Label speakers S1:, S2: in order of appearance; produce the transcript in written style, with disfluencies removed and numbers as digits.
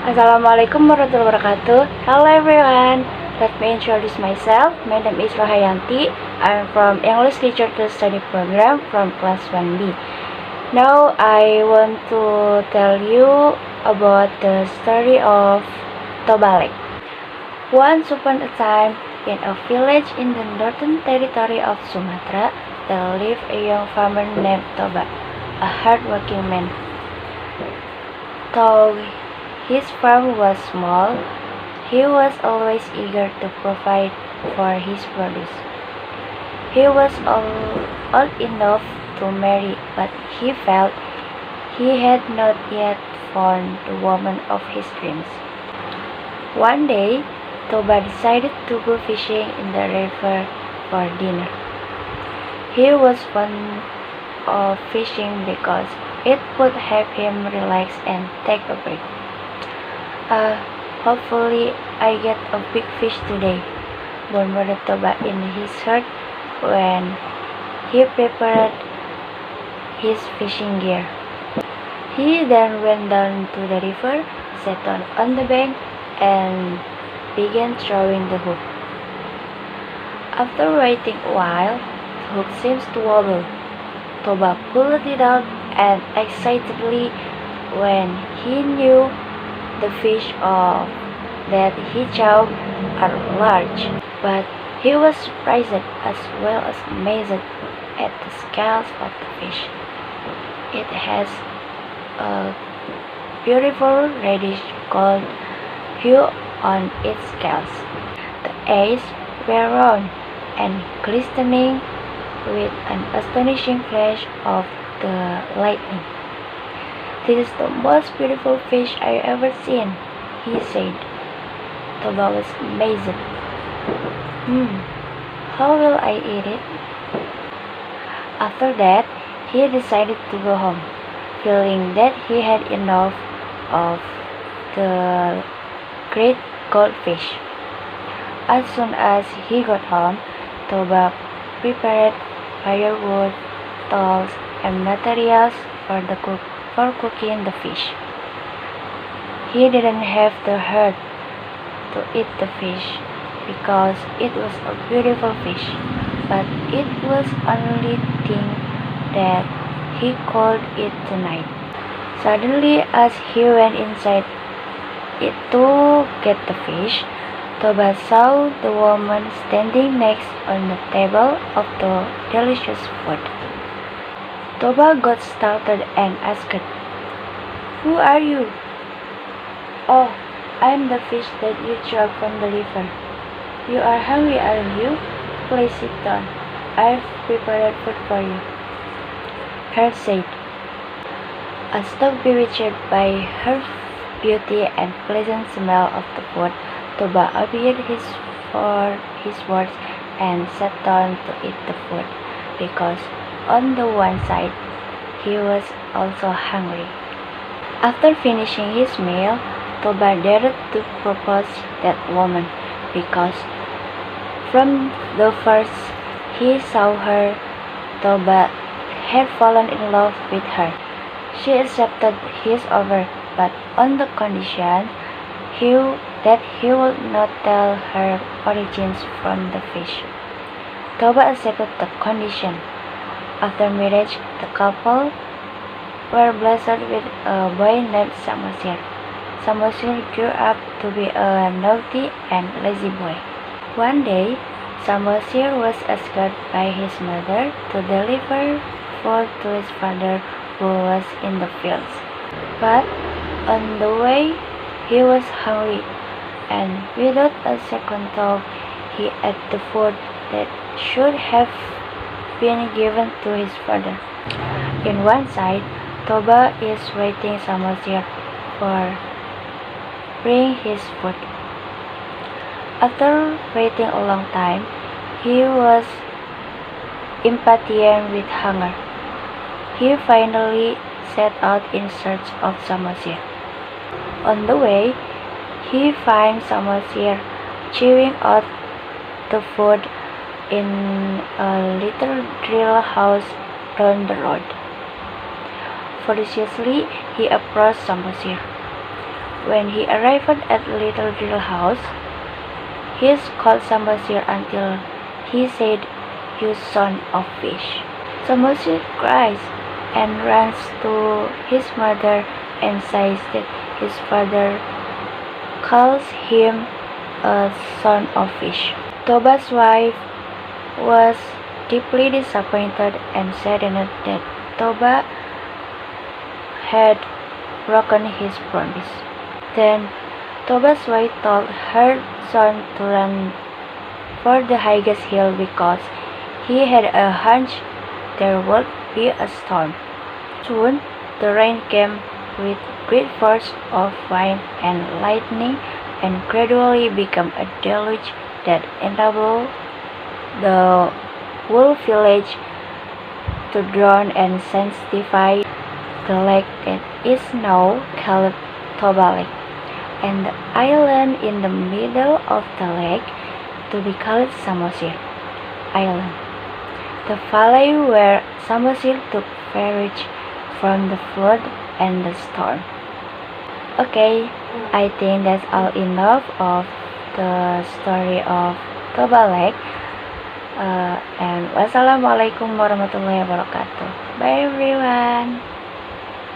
S1: Assalamualaikum warahmatullahi wabarakatuh. Hello everyone. Let me introduce myself. My name is Rohayanti. I'm from English Literature to Study program from class 1B. Now I want to tell you about the story of Toba Lake. Once upon a time, in a village in the northern territory of Sumatra, there lived a young farmer named Toba, a hard-working man. Though his farm was small, he was always eager to provide for his produce. He was old enough to marry, but he felt he had not yet found the woman of his dreams. One day, Toba decided to go fishing in the river for dinner. He was fond of fishing because it would help him relax and take a break. Hopefully I get a big fish today, murmured Toba in his heart when he prepared his fishing gear. He then went down to the river, sat down on the bank, and began throwing the hook. After waiting a while, the hook seems to wobble. Toba pulled it out and excitedly when he knew the fish that he caught are large, but he was surprised as well as amazed at the scales of the fish. It has a beautiful reddish gold hue on its scales. The eyes were round and glistening with an astonishing flash of the lightning. "This is the most beautiful fish I've ever seen," he said. Toba was amazed. How will I eat it?" After that, he decided to go home, feeling that he had enough of the great goldfish. As soon as he got home, Toba prepared firewood, tools, and materials for cooking the fish. He didn't have the heart to eat the fish because it was a beautiful fish, but it was only thing that he could eat tonight. Suddenly, as he went inside it to get the fish, Toba saw the woman standing next on the table of the delicious food. Toba got startled and asked, "Who are you?" "Oh, I'm the fish that you caught from the river. You are hungry, aren't you? Please sit down. I've prepared food for you," her said. Astonished bewitched by her beauty and pleasant smell of the food, Toba obeyed his words and sat down to eat the food because on the one side he was also hungry. After finishing his meal, Toba dared to propose that woman because from the first he saw her, Toba had fallen in love with her. She accepted his offer, but on the condition that he would not tell her origins from the fish. Toba accepted the condition. After marriage, the couple were blessed with a boy named Samosir. Samosir grew up to be a naughty and lazy boy. One day, Samosir was asked by his mother to deliver food to his father who was in the fields. But on the way, he was hungry, and without a second thought, he ate the food that should have been given to his father. In one side, Toba is waiting Samosir for bring his food. After waiting a long time, he was impatient with hunger. He finally set out in search of Samosir. On the way, he finds Samosir chewing out the food in a little drill house down the road. Furiously, he approached Samosir. When he arrived at the little drill house, he called Samosir until he said, "You son of fish." Samosir cries and runs to his mother and says that his father calls him a son of fish. Toba's wife was deeply disappointed and saddened that Toba had broken his promise. Then Toba's wife told her son to run for the highest hill because he had a hunch there would be a storm. Soon the rain came with great force of wind and lightning and gradually became a deluge that enabled the whole village to drown and sanctify the lake that is now called Toba Lake, and the island in the middle of the lake to be called Samosir Island, the valley where Samosir took refuge from the flood and the storm. Okay, I think that's all enough of the story of Toba Lake. And wassalamualaikum warahmatullahi wabarakatuh. Bye everyone.